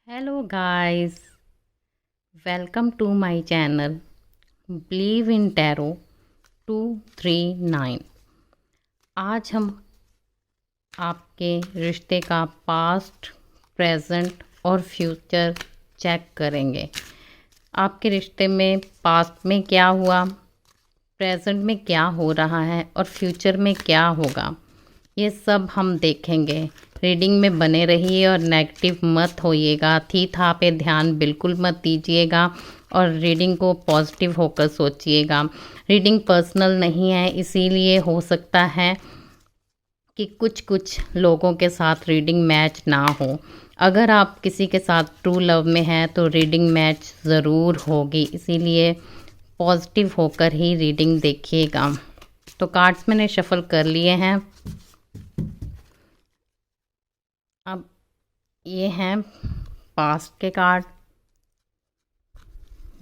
Hello guys, welcome to my channel Believe in Tarot 239। आज हम आपके रिश्ते का पास्ट, प्रेजेंट और फ्यूचर चेक करेंगे। आपके रिश्ते में पास्ट में क्या हुआ, प्रेजेंट में क्या हो रहा है और फ्यूचर में क्या होगा, ये सब हम देखेंगे। रीडिंग में बने रहिए और नेगेटिव मत होइएगा, थी था पे ध्यान बिल्कुल मत दीजिएगा और रीडिंग को पॉजिटिव होकर सोचिएगा। रीडिंग पर्सनल नहीं है, इसीलिए हो सकता है कि कुछ लोगों के साथ रीडिंग मैच ना हो। अगर आप किसी के साथ ट्रू लव में हैं तो रीडिंग मैच ज़रूर होगी, इसीलिए पॉजिटिव होकर ही रीडिंग देखिएगा। तो कार्ड्स मैंने शफल कर लिए हैं। अब ये हैं पास्ट के कार्ड,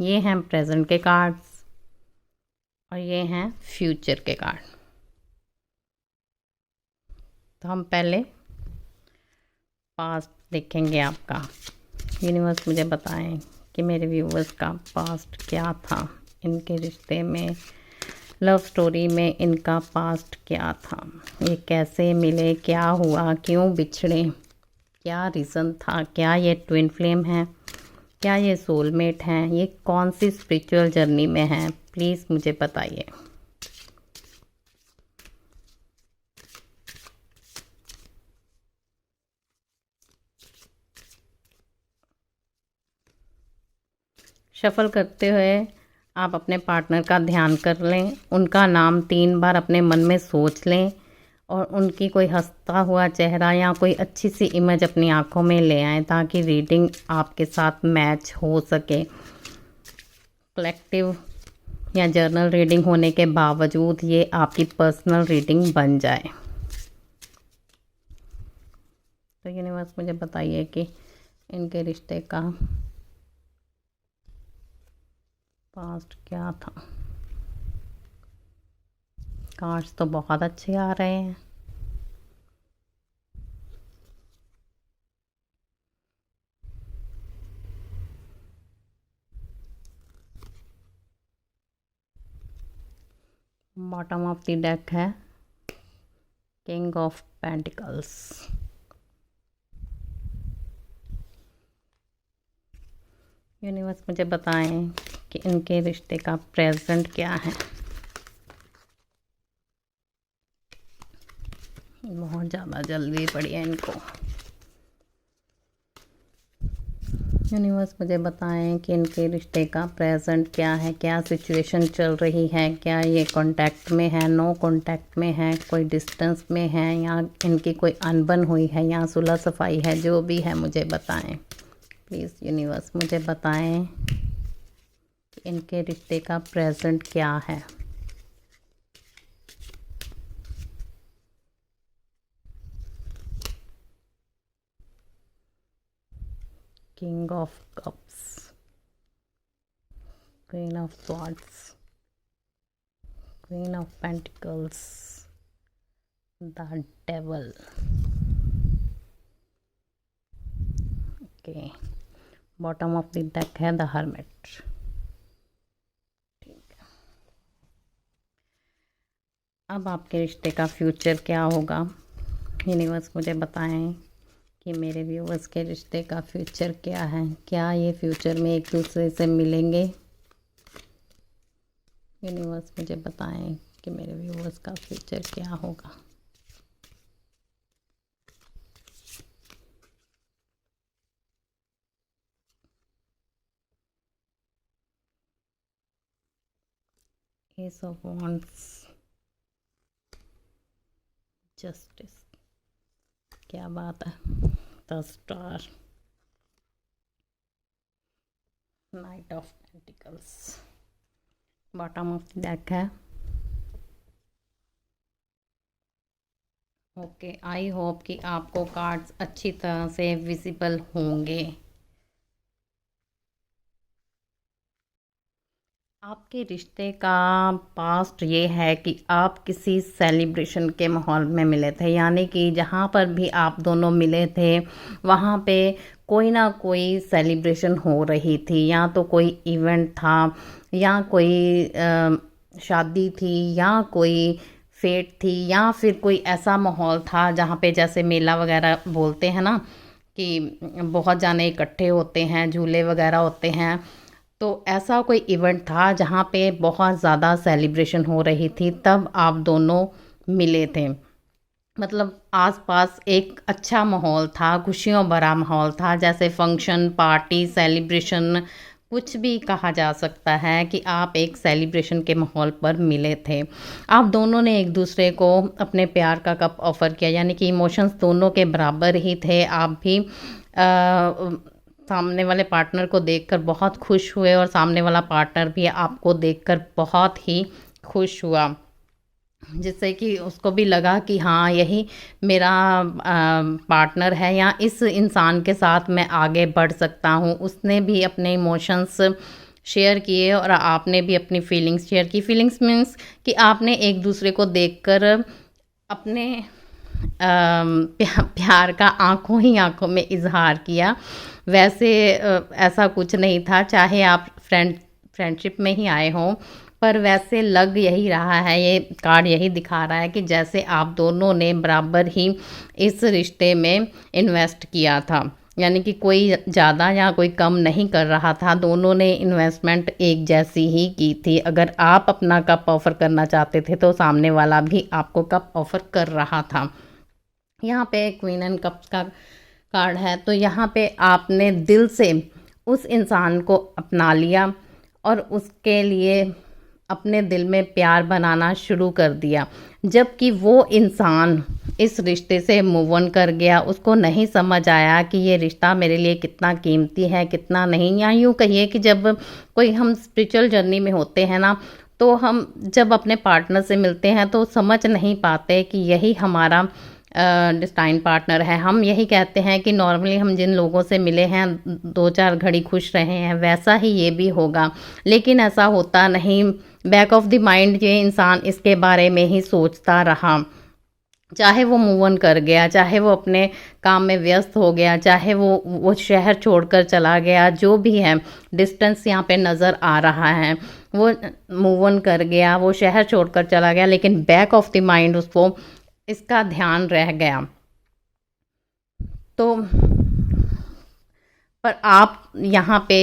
ये हैं प्रेजेंट के कार्ड्स और ये हैं फ्यूचर के कार्ड। तो हम पहले पास्ट देखेंगे आपका। यूनिवर्स मुझे बताएं कि मेरे व्यूवर्स का पास्ट क्या था, इनके रिश्ते में, लव स्टोरी में इनका पास्ट क्या था, ये कैसे मिले, क्या हुआ, क्यों बिछड़े, क्या रीज़न था, क्या ये ट्विन फ्लेम है, क्या ये सोलमेट हैं, ये कौन सी स्पिरिचुअल जर्नी में हैं, प्लीज़ मुझे बताइए। शफल करते हुए आप अपने पार्टनर का ध्यान कर लें, उनका नाम 3 बार अपने मन में सोच लें और उनकी कोई हंसता हुआ चेहरा या कोई अच्छी सी इमेज अपनी आंखों में ले आएं ताकि रीडिंग आपके साथ मैच हो सके। कलेक्टिव या जर्नल रीडिंग होने के बावजूद ये आपकी पर्सनल रीडिंग बन जाए। तो यूनिवर्स मुझे बताइए कि इनके रिश्ते का पास्ट क्या था। कार्ड्स तो बहुत अच्छे आ रहे हैं। बॉटम ऑफ द डेक है किंग ऑफ पेंटिकल्स। यूनिवर्स मुझे बताएं कि इनके रिश्ते का प्रेजेंट क्या है। बहुत ज़्यादा जल्दी पड़ी है इनको। यूनिवर्स मुझे बताएं कि इनके रिश्ते का प्रेजेंट क्या है, क्या सिचुएशन चल रही है, क्या ये कांटेक्ट में है, नो कांटेक्ट में है, कोई डिस्टेंस में है या इनकी कोई अनबन हुई है या सुलह सफाई है, जो भी है मुझे बताएं प्लीज़। यूनिवर्स मुझे बताएं कि इनके रिश्ते का प्रेजेंट क्या है। King of cups, queen of swords, queen of pentacles, the devil. Okay, bottom of the deck है द हर्मिट। ठीक है, अब आपके रिश्ते का फ्यूचर क्या होगा। यूनिवर्स मुझे बताएं कि मेरे व्यूवर्स के रिश्ते का फ्यूचर क्या है, क्या ये फ्यूचर में एक दूसरे से मिलेंगे। यूनिवर्स मुझे बताएं कि मेरे व्यूवर्स का फ्यूचर क्या होगा। एस ऑफ वॉन्ड्स, जस्टिस, क्या बात है, the star, night of pentacles, bottom of the deck है। ओके, आई होप कि आपको कार्ड्स अच्छी तरह से विजिबल होंगे। आपके रिश्ते का पास्ट ये है कि आप किसी सेलिब्रेशन के माहौल में मिले थे, यानी कि जहाँ पर भी आप दोनों मिले थे वहाँ पे कोई ना कोई सेलिब्रेशन हो रही थी, या तो कोई इवेंट था, या कोई शादी थी, या कोई फेट थी, या फिर कोई ऐसा माहौल था जहाँ पे जैसे मेला वगैरह बोलते हैं ना कि बहुत जाने इकट्ठे होते हैं, झूले वगैरह होते हैं। तो ऐसा कोई इवेंट था जहाँ पे बहुत ज़्यादा सेलिब्रेशन हो रही थी, तब आप दोनों मिले थे। मतलब आसपास एक अच्छा माहौल था, खुशियों भरा माहौल था, जैसे फंक्शन, पार्टी, सेलिब्रेशन, कुछ भी कहा जा सकता है कि आप एक सेलिब्रेशन के माहौल पर मिले थे। आप दोनों ने एक दूसरे को अपने प्यार का कप ऑफ़र किया, यानी कि इमोशंस दोनों के बराबर ही थे। आप भी सामने वाले पार्टनर को देखकर बहुत खुश हुए और सामने वाला पार्टनर भी आपको देखकर बहुत ही खुश हुआ, जिससे कि उसको भी लगा कि हाँ, यही मेरा पार्टनर है, या इस इंसान के साथ मैं आगे बढ़ सकता हूँ। उसने भी अपने इमोशंस शेयर किए और आपने भी अपनी फीलिंग्स शेयर की। फीलिंग्स मीन्स कि आपने एक दूसरे को देखकर अपने प्यार का आंखों ही आंखों में इजहार किया। वैसे ऐसा कुछ नहीं था, चाहे आप फ्रेंडशिप में ही आए हों, पर वैसे लग यही रहा है, ये कार्ड यही दिखा रहा है कि जैसे आप दोनों ने बराबर ही इस रिश्ते में इन्वेस्ट किया था, यानी कि कोई ज़्यादा या कोई कम नहीं कर रहा था, दोनों ने इन्वेस्टमेंट एक जैसी ही की थी। अगर आप अपना कप ऑफ़र करना चाहते थे तो सामने वाला भी आपको कप ऑफ़र कर रहा था। यहाँ पे क्वीन एंड कप्स का कार्ड है, तो यहाँ पे आपने दिल से उस इंसान को अपना लिया और उसके लिए अपने दिल में प्यार बनाना शुरू कर दिया, जबकि वो इंसान इस रिश्ते से मूव ऑन कर गया। उसको नहीं समझ आया कि ये रिश्ता मेरे लिए कितना कीमती है, कितना नहीं। या यूँ कहिए कि जब कोई हम स्पिरिचुअल जर्नी में होते हैं ना, तो हम जब अपने पार्टनर से मिलते हैं तो समझ नहीं पाते कि यही हमारा डिस्टाइन पार्टनर है। हम यही कहते हैं कि नॉर्मली हम जिन लोगों से मिले हैं, 2-4 घड़ी खुश रहे हैं, वैसा ही ये भी होगा, लेकिन ऐसा होता नहीं। बैक ऑफ द माइंड ये इंसान इसके बारे में ही सोचता रहा, चाहे वो मूव ऑन कर गया, चाहे वो अपने काम में व्यस्त हो गया, चाहे वो शहर छोड़कर चला गया, जो भी है डिस्टेंस यहाँ पे नज़र आ रहा है। वो मूव ऑन कर गया, वो शहर छोड़कर चला गया, लेकिन बैक ऑफ द माइंड उसको इसका ध्यान रह गया। तो पर आप यहाँ पे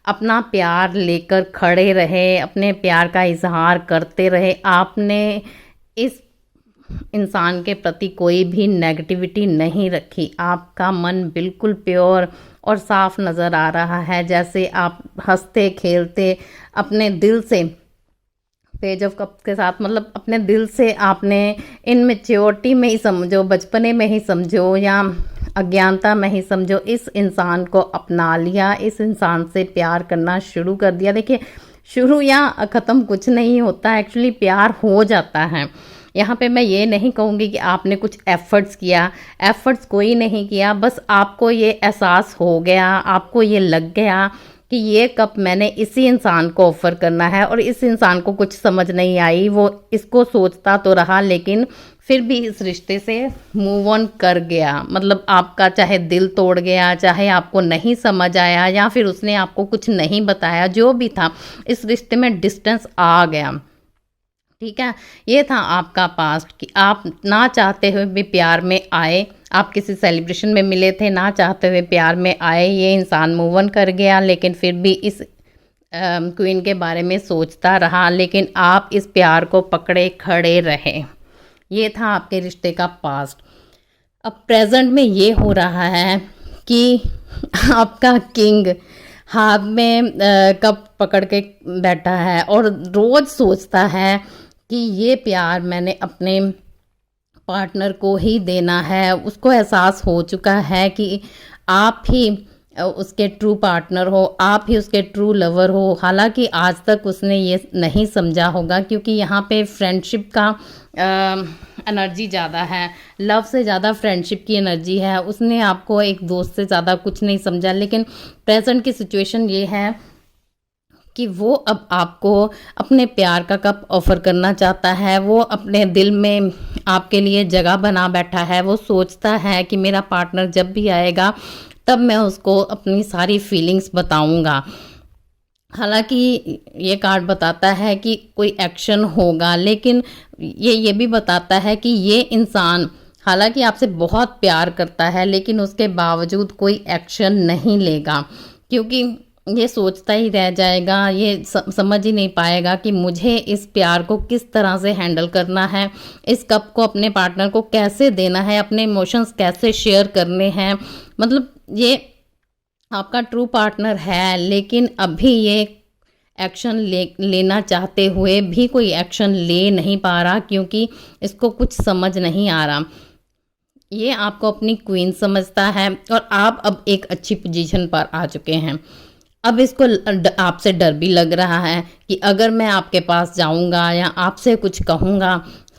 अपना प्यार लेकर खड़े रहे, अपने प्यार का इजहार करते रहे। आपने इस इंसान के प्रति कोई भी नेगेटिविटी नहीं रखी। आपका मन बिल्कुल प्योर और साफ नज़र आ रहा है, जैसे आप हंसते खेलते अपने दिल से पेज ऑफ कप्स के साथ, मतलब अपने दिल से आपने इन मैच्योरिटी में ही समझो, बचपने में ही समझो, या अज्ञानता में ही समझो, इस इंसान को अपना लिया, इस इंसान से प्यार करना शुरू कर दिया। देखिए, शुरू या ख़त्म कुछ नहीं होता, एक्चुअली प्यार हो जाता है। यहाँ पे मैं ये नहीं कहूँगी कि आपने कुछ एफ़र्ट्स किया, एफ़र्ट्स कोई नहीं किया, बस आपको ये एहसास हो गया, आपको ये लग गया कि ये कप मैंने इसी इंसान को ऑफ़र करना है। और इस इंसान को कुछ समझ नहीं आई, वो इसको सोचता तो रहा, लेकिन फिर भी इस रिश्ते से मूव ऑन कर गया। मतलब आपका चाहे दिल तोड़ गया, चाहे आपको नहीं समझ आया, या फिर उसने आपको कुछ नहीं बताया, जो भी था, इस रिश्ते में डिस्टेंस आ गया। ठीक है, ये था आपका पास्ट कि आप ना चाहते हुए भी प्यार में आए। आप किसी सेलिब्रेशन में मिले थे, ना चाहते हुए प्यार में आए, ये इंसान मूव ऑन कर गया, लेकिन फिर भी इस क्वीन के बारे में सोचता रहा, लेकिन आप इस प्यार को पकड़े खड़े रहे। ये था आपके रिश्ते का पास्ट। अब प्रेजेंट में ये हो रहा है कि आपका किंग हाथ में कप पकड़ के बैठा है और रोज़ सोचता है कि ये प्यार मैंने अपने पार्टनर को ही देना है। उसको एहसास हो चुका है कि आप ही उसके ट्रू पार्टनर हो, आप ही उसके ट्रू लवर हो। हालांकि आज तक उसने ये नहीं समझा होगा, क्योंकि यहाँ पे फ्रेंडशिप का एनर्जी ज़्यादा है, लव से ज़्यादा फ्रेंडशिप की एनर्जी है। उसने आपको एक दोस्त से ज़्यादा कुछ नहीं समझा, लेकिन प्रेजेंट की सिचुएशन ये है कि वो अब आपको अपने प्यार का कप ऑफ़र करना चाहता है। वो अपने दिल में आपके लिए जगह बना बैठा है। वो सोचता है कि मेरा पार्टनर जब भी आएगा तब मैं उसको अपनी सारी फीलिंग्स बताऊंगा। हालांकि ये कार्ड बताता है कि कोई एक्शन होगा, लेकिन ये भी बताता है कि ये इंसान हालांकि आपसे बहुत प्यार करता है, लेकिन उसके बावजूद कोई एक्शन नहीं लेगा, क्योंकि ये सोचता ही रह जाएगा, ये समझ ही नहीं पाएगा कि मुझे इस प्यार को किस तरह से हैंडल करना है, इस कप को अपने पार्टनर को कैसे देना है, अपने इमोशंस कैसे शेयर करने हैं। मतलब ये आपका ट्रू पार्टनर है, लेकिन अभी ये एक्शन लेना चाहते हुए भी कोई एक्शन ले नहीं पा रहा, क्योंकि इसको कुछ समझ नहीं आ रहा। ये आपको अपनी क्वीन समझता है और आप अब एक अच्छी पोजीशन पर आ चुके हैं। अब इसको आपसे डर भी लग रहा है कि अगर मैं आपके पास जाऊंगा या आपसे कुछ कहूँगा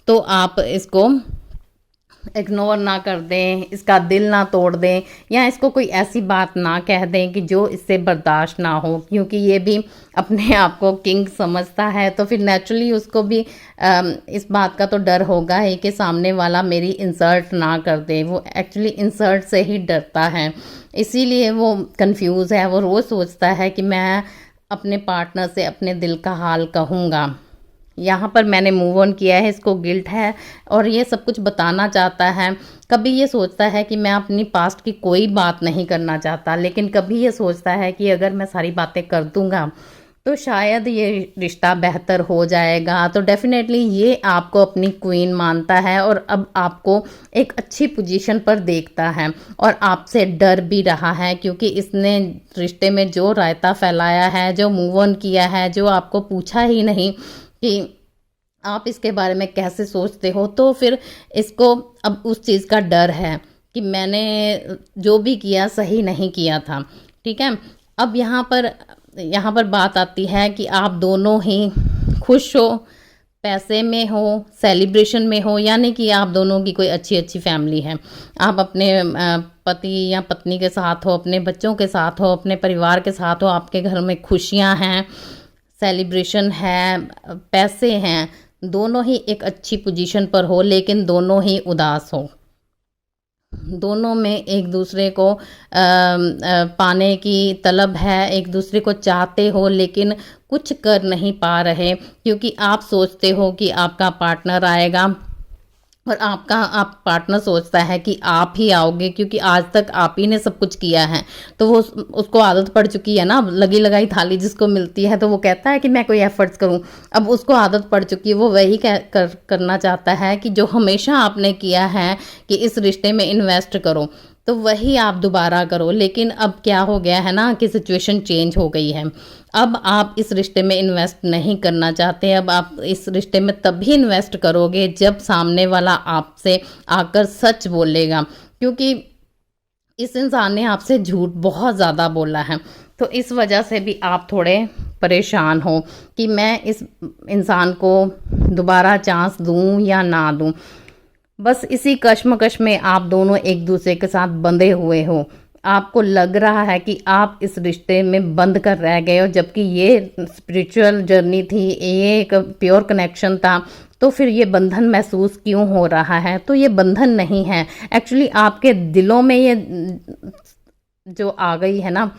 तो आप इसको इग्नोर ना कर दें, इसका दिल ना तोड़ दें, या इसको कोई ऐसी बात ना कह दें कि जो इससे बर्दाश्त ना हो, क्योंकि ये भी अपने आप को किंग समझता है। तो फिर नेचुरली उसको भी इस बात का तो डर होगा ही कि सामने वाला मेरी इंसल्ट ना कर दे। वो एक्चुअली इंसल्ट से ही डरता है, इसीलिए वो कंफ्यूज है। वो रोज़ सोचता है कि मैं अपने पार्टनर से अपने दिल का हाल कहूँगा। यहाँ पर मैंने मूव ऑन किया है, इसको गिल्ट है और ये सब कुछ बताना चाहता है। कभी ये सोचता है कि मैं अपनी पास्ट की कोई बात नहीं करना चाहता, लेकिन कभी ये सोचता है कि अगर मैं सारी बातें कर दूंगा तो शायद ये रिश्ता बेहतर हो जाएगा। तो डेफिनेटली ये आपको अपनी क्वीन मानता है और अब आपको एक अच्छी पोजीशन पर देखता है और आपसे डर भी रहा है, क्योंकि इसने रिश्ते में जो रायता फैलाया है, जो मूव ऑन किया है, जो आपको पूछा ही नहीं कि आप इसके बारे में कैसे सोचते हो, तो फिर इसको अब उस चीज़ का डर है कि मैंने जो भी किया सही नहीं किया था। ठीक है, अब यहाँ पर बात आती है कि आप दोनों ही खुश हो, पैसे में हो, सेलिब्रेशन में हो, यानी कि आप दोनों की कोई अच्छी फैमिली है, आप अपने पति या पत्नी के साथ हो, अपने बच्चों के साथ हो, अपने परिवार के साथ हो, आपके घर में खुशियाँ हैं, सेलिब्रेशन है, पैसे हैं, दोनों ही एक अच्छी पोजीशन पर हो, लेकिन दोनों ही उदास हो। दोनों में एक दूसरे को पाने की तलब है, एक दूसरे को चाहते हो, लेकिन कुछ कर नहीं पा रहे, क्योंकि आप सोचते हो कि आपका पार्टनर आएगा और आप पार्टनर सोचता है कि आप ही आओगे, क्योंकि आज तक आप ही ने सब कुछ किया है। तो वो उसको आदत पड़ चुकी है ना, लगी लगाई थाली जिसको मिलती है, तो वो कहता है कि मैं कोई एफर्ट्स करूं। अब उसको आदत पड़ चुकी है, वो वही करना चाहता है कि जो हमेशा आपने किया है कि इस रिश्ते में इन्वेस्ट करो, तो वही आप दोबारा करो। लेकिन अब क्या हो गया है ना कि सिचुएशन चेंज हो गई है। अब आप इस रिश्ते में इन्वेस्ट नहीं करना चाहते। अब आप इस रिश्ते में तभी इन्वेस्ट करोगे जब सामने वाला आपसे आकर सच बोलेगा, क्योंकि इस इंसान ने आपसे झूठ बहुत ज़्यादा बोला है। तो इस वजह से भी आप थोड़े परेशान हो कि मैं इस इंसान को दोबारा चांस दूं या ना दूं। बस इसी कश्मकश में आप दोनों एक दूसरे के साथ बंधे हुए हो। आपको लग रहा है कि आप इस रिश्ते में बंद कर रह गए हो, जबकि ये स्पिरिचुअल जर्नी थी, ये एक प्योर कनेक्शन था। तो फिर ये बंधन महसूस क्यों हो रहा है? तो ये बंधन नहीं है, एक्चुअली आपके दिलों में ये जो आ गई है ना,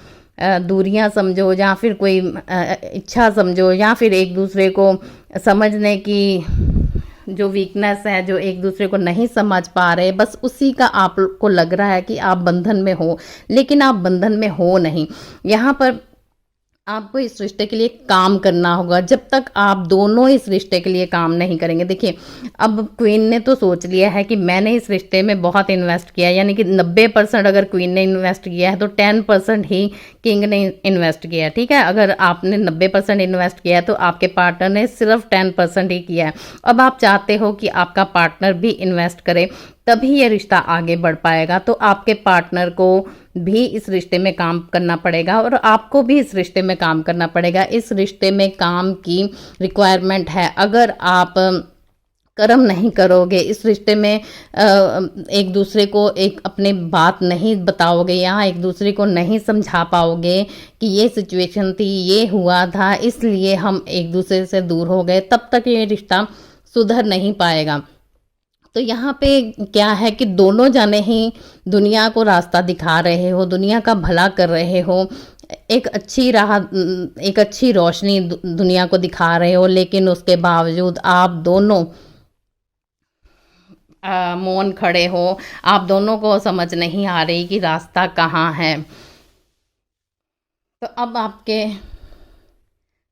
दूरियां समझो या फिर कोई इच्छा समझो, या फिर एक दूसरे को समझने की जो वीकनेस है, जो एक दूसरे को नहीं समझ पा रहे, बस उसी का आपको लग रहा है कि आप बंधन में हो, लेकिन आप बंधन में हो नहीं। यहाँ पर आपको इस रिश्ते के लिए काम करना होगा। जब तक आप दोनों इस रिश्ते के लिए काम नहीं करेंगे, देखिए अब क्वीन ने तो सोच लिया है कि मैंने इस रिश्ते में बहुत इन्वेस्ट किया, यानी कि 90% अगर क्वीन ने इन्वेस्ट किया है तो 10% ही किंग ने इन्वेस्ट किया है। ठीक है, अगर आपने 90% इन्वेस्ट किया है तो आपके पार्टनर ने सिर्फ 10% ही किया है। अब आप चाहते हो कि आपका पार्टनर भी इन्वेस्ट करे, तभी ये रिश्ता आगे बढ़ पाएगा। तो आपके पार्टनर को भी इस रिश्ते में काम करना पड़ेगा और आपको भी इस रिश्ते में काम करना पड़ेगा। इस रिश्ते में काम की रिक्वायरमेंट है। अगर आप कर्म नहीं करोगे, इस रिश्ते में एक दूसरे को एक अपनी बात नहीं बताओगे या एक दूसरे को नहीं समझा पाओगे कि ये सिचुएशन थी, ये हुआ था, इसलिए हम एक दूसरे से दूर हो गए, तब तक ये रिश्ता सुधर नहीं पाएगा। तो यहाँ पे क्या है कि दोनों जाने ही दुनिया को रास्ता दिखा रहे हो, दुनिया का भला कर रहे हो, एक अच्छी राह, एक अच्छी रोशनी दुनिया को दिखा रहे हो, लेकिन उसके बावजूद आप दोनों मौन खड़े हो। आप दोनों को समझ नहीं आ रही कि रास्ता कहाँ है। तो अब आपके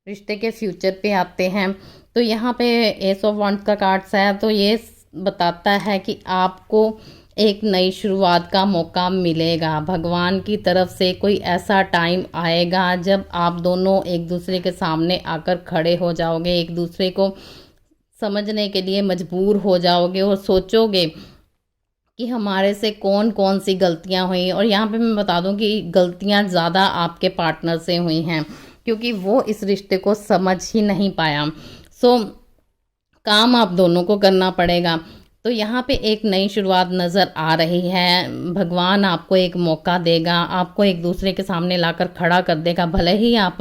रिश्ते के फ्यूचर पे आते हैं। तो यहाँ पे एस ऑफ वांड्स का कार्ड्स है, तो ये बताता है कि आपको एक नई शुरुआत का मौका मिलेगा। भगवान की तरफ से कोई ऐसा टाइम आएगा जब आप दोनों एक दूसरे के सामने आकर खड़े हो जाओगे, एक दूसरे को समझने के लिए मजबूर हो जाओगे और सोचोगे कि हमारे से कौन कौन सी गलतियां हुई। और यहाँ पे मैं बता दूं कि गलतियां ज़्यादा आपके पार्टनर से हुई हैं, क्योंकि वो इस रिश्ते को समझ ही नहीं पाया। सो काम आप दोनों को करना पड़ेगा। तो यहाँ पे एक नई शुरुआत नज़र आ रही है। भगवान आपको एक मौका देगा, आपको एक दूसरे के सामने लाकर खड़ा कर देगा। भले ही आप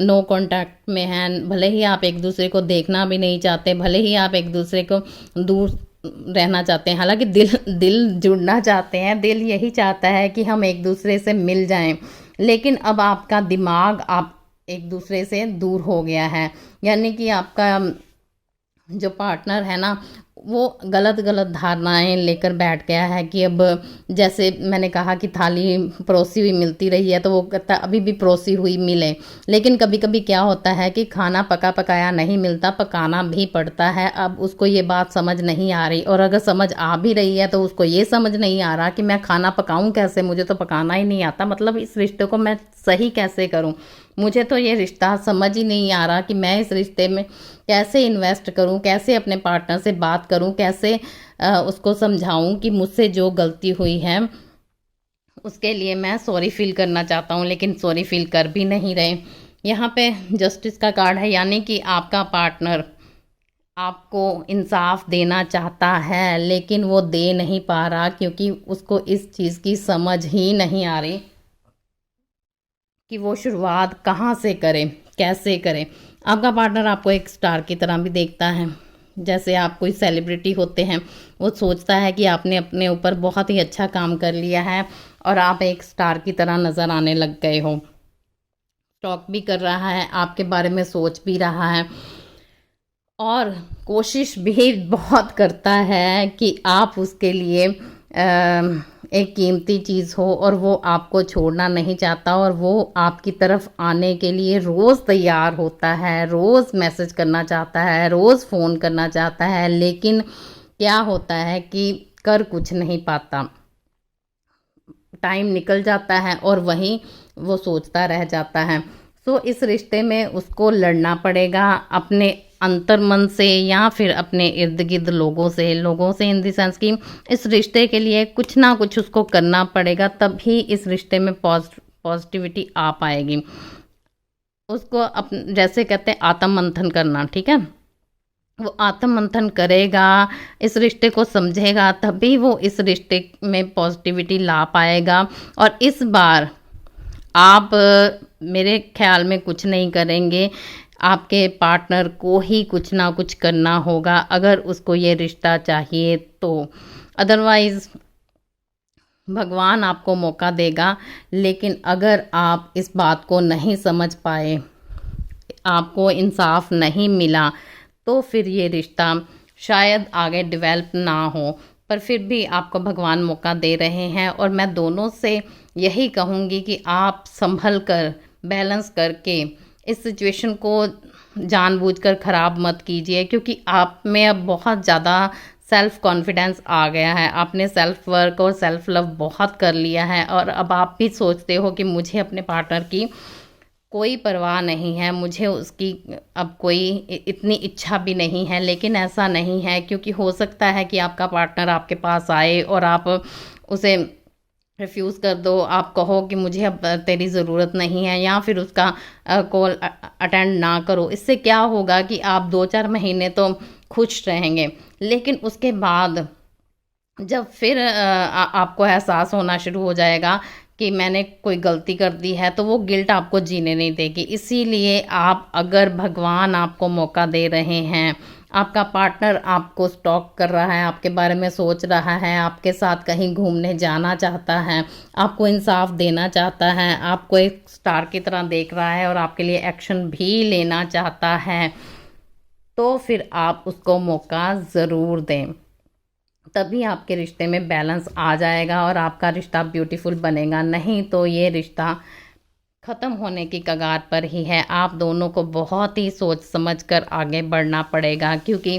नो कांटेक्ट में हैं, भले ही आप एक दूसरे को देखना भी नहीं चाहते, भले ही आप एक दूसरे को दूर रहना चाहते हैं, हालांकि दिल जुड़ना चाहते हैं, दिल यही चाहता है कि हम एक दूसरे से मिल जाएं, लेकिन अब आपका दिमाग आप एक दूसरे से दूर हो गया है। यानी कि आपका जो पार्टनर है ना, वो गलत गलत धारणाएं लेकर बैठ गया है कि अब जैसे मैंने कहा कि थाली परोसी हुई मिलती रही है, तो वो कहता अभी भी परोसी हुई मिले। लेकिन कभी कभी क्या होता है कि खाना पका पकाया नहीं मिलता, पकाना भी पड़ता है। अब उसको ये बात समझ नहीं आ रही, और अगर समझ आ भी रही है तो उसको ये समझ नहीं आ रहा कि मैं खाना पकाऊं कैसे, मुझे तो पकाना ही नहीं आता, मतलब इस रिश्ते को मैं सही कैसे करूं। मुझे तो ये रिश्ता समझ ही नहीं आ रहा कि मैं इस रिश्ते में कैसे इन्वेस्ट करूं, कैसे अपने पार्टनर से बात करूं, कैसे उसको समझाऊं कि मुझसे जो गलती हुई है उसके लिए मैं सॉरी फील करना चाहता हूं, लेकिन सॉरी फील कर भी नहीं रहे। यहाँ पे जस्टिस का कार्ड है, यानी कि आपका पार्टनर आपको इंसाफ देना चाहता है, लेकिन वो दे नहीं पा रहा, क्योंकि उसको इस चीज़ की समझ ही नहीं आ रही कि वो शुरुआत कहाँ से करे, कैसे करे। आपका पार्टनर आपको एक स्टार की तरह भी देखता है, जैसे आप कोई सेलिब्रिटी होते हैं। वो सोचता है कि आपने अपने ऊपर बहुत ही अच्छा काम कर लिया है और आप एक स्टार की तरह नज़र आने लग गए हो। टॉक भी कर रहा है, आपके बारे में सोच भी रहा है, और कोशिश भी बहुत करता है कि आप उसके लिए एक कीमती चीज़ हो, और वो आपको छोड़ना नहीं चाहता, और वो आपकी तरफ आने के लिए रोज़ तैयार होता है, रोज़ मैसेज करना चाहता है, रोज़ फ़ोन करना चाहता है, लेकिन क्या होता है कि कर कुछ नहीं पाता। टाइम निकल जाता है और वहीं वो सोचता रह जाता है। सो इस रिश्ते में उसको लड़ना पड़ेगा अपने अंतर्मन से, या फिर अपने इर्द गिर्द लोगों से इन द सेंस कि इस रिश्ते के लिए कुछ ना कुछ उसको करना पड़ेगा, तभी इस रिश्ते में पॉजिटिविटी आ पाएगी। उसको जैसे कहते हैं आत्म मंथन करना, ठीक है, वो आत्म मंथन करेगा, इस रिश्ते को समझेगा, तभी वो इस रिश्ते में पॉजिटिविटी ला पाएगा। और इस बार आप मेरे ख्याल में कुछ नहीं करेंगे, आपके पार्टनर को ही कुछ ना कुछ करना होगा अगर उसको ये रिश्ता चाहिए तो। अदरवाइज़ भगवान आपको मौका देगा, लेकिन अगर आप इस बात को नहीं समझ पाए, आपको इंसाफ नहीं मिला, तो फिर ये रिश्ता शायद आगे डेवलप ना हो। पर फिर भी आपको भगवान मौका दे रहे हैं, और मैं दोनों से यही कहूँगी कि आप संभल कर, बैलेंस करके इस सिचुएशन को जानबूझकर ख़राब मत कीजिए, क्योंकि आप में अब बहुत ज़्यादा सेल्फ़ कॉन्फिडेंस आ गया है, आपने सेल्फ़ वर्क और सेल्फ़ लव बहुत कर लिया है, और अब आप भी सोचते हो कि मुझे अपने पार्टनर की कोई परवाह नहीं है, मुझे उसकी अब कोई इतनी इच्छा भी नहीं है। लेकिन ऐसा नहीं है, क्योंकि हो सकता है कि आपका पार्टनर आपके पास आए और आप उसे रिफ्यूज़ कर दो, आप कहो कि मुझे अब तेरी ज़रूरत नहीं है, या फिर उसका कॉल अटेंड ना करो। इससे क्या होगा कि आप 2-4 महीने तो खुश रहेंगे, लेकिन उसके बाद जब फिर आपको एहसास होना शुरू हो जाएगा कि मैंने कोई गलती कर दी है, तो वो गिल्ट आपको जीने नहीं देगी। इसीलिए आप, अगर भगवान आपको मौका दे रहे हैं, आपका पार्टनर आपको स्टॉक कर रहा है, आपके बारे में सोच रहा है, आपके साथ कहीं घूमने जाना चाहता है, आपको इंसाफ देना चाहता है, आपको एक स्टार की तरह देख रहा है और आपके लिए एक्शन भी लेना चाहता है, तो फिर आप उसको मौका ज़रूर दें। तभी आपके रिश्ते में बैलेंस आ जाएगा और आपका रिश्ता ब्यूटीफुल बनेगा। नहीं तो ये रिश्ता ख़त्म होने की कगार पर ही है। आप दोनों को बहुत ही सोच समझ कर आगे बढ़ना पड़ेगा, क्योंकि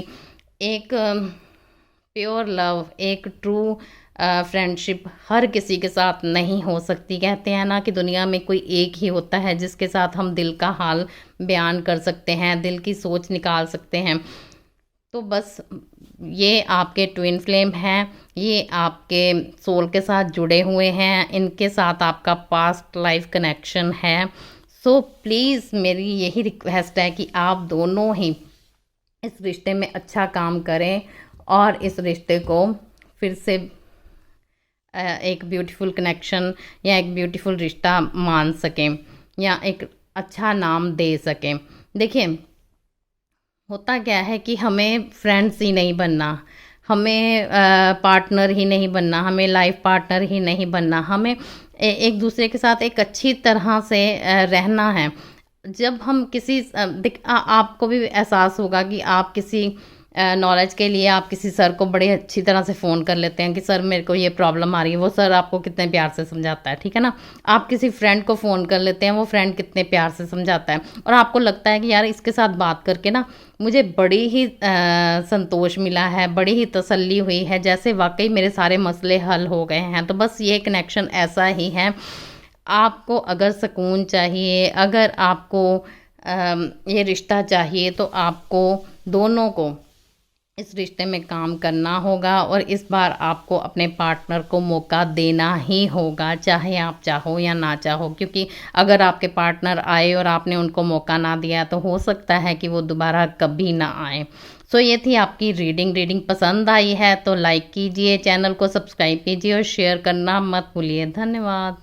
एक प्योर लव, एक ट्रू फ्रेंडशिप हर किसी के साथ नहीं हो सकती। कहते हैं ना कि दुनिया में कोई एक ही होता है जिसके साथ हम दिल का हाल बयान कर सकते हैं, दिल की सोच निकाल सकते हैं। तो बस ये आपके ट्विन फ्लेम हैं, ये आपके सोल के साथ जुड़े हुए हैं, इनके साथ आपका पास्ट लाइफ कनेक्शन है। सो प्लीज़ मेरी यही रिक्वेस्ट है कि आप दोनों ही इस रिश्ते में अच्छा काम करें और इस रिश्ते को फिर से एक ब्यूटीफुल कनेक्शन या एक ब्यूटीफुल रिश्ता मान सकें या एक अच्छा नाम दे सकें। देखिए, होता क्या है कि हमें फ्रेंड्स ही नहीं बनना, हमें पार्टनर ही नहीं बनना, हमें लाइफ पार्टनर ही नहीं बनना, हमें एक दूसरे के साथ एक अच्छी तरह से रहना है। जब हम किसी आपको भी एहसास होगा कि आप किसी नॉलेज के लिए आप किसी सर को बड़ी अच्छी तरह से फ़ोन कर लेते हैं कि सर मेरे को ये प्रॉब्लम आ रही है, वो सर आपको कितने प्यार से समझाता है, ठीक है ना। आप किसी फ्रेंड को फ़ोन कर लेते हैं, वो फ्रेंड कितने प्यार से समझाता है, और आपको लगता है कि यार इसके साथ बात करके ना मुझे बड़ी ही संतोष मिला है, बड़ी ही तसल्ली हुई है, जैसे वाकई मेरे सारे मसले हल हो गए हैं। तो बस ये कनेक्शन ऐसा ही है। आपको अगर सुकून चाहिए, अगर आपको ये रिश्ता चाहिए, तो आपको दोनों को इस रिश्ते में काम करना होगा और इस बार आपको अपने पार्टनर को मौका देना ही होगा, चाहे आप चाहो या ना चाहो। क्योंकि अगर आपके पार्टनर आए और आपने उनको मौका ना दिया तो हो सकता है कि वो दोबारा कभी ना आए। सो ये थी आपकी रीडिंग पसंद आई है तो लाइक कीजिए, चैनल को सब्सक्राइब कीजिए और शेयर करना मत भूलिए। धन्यवाद।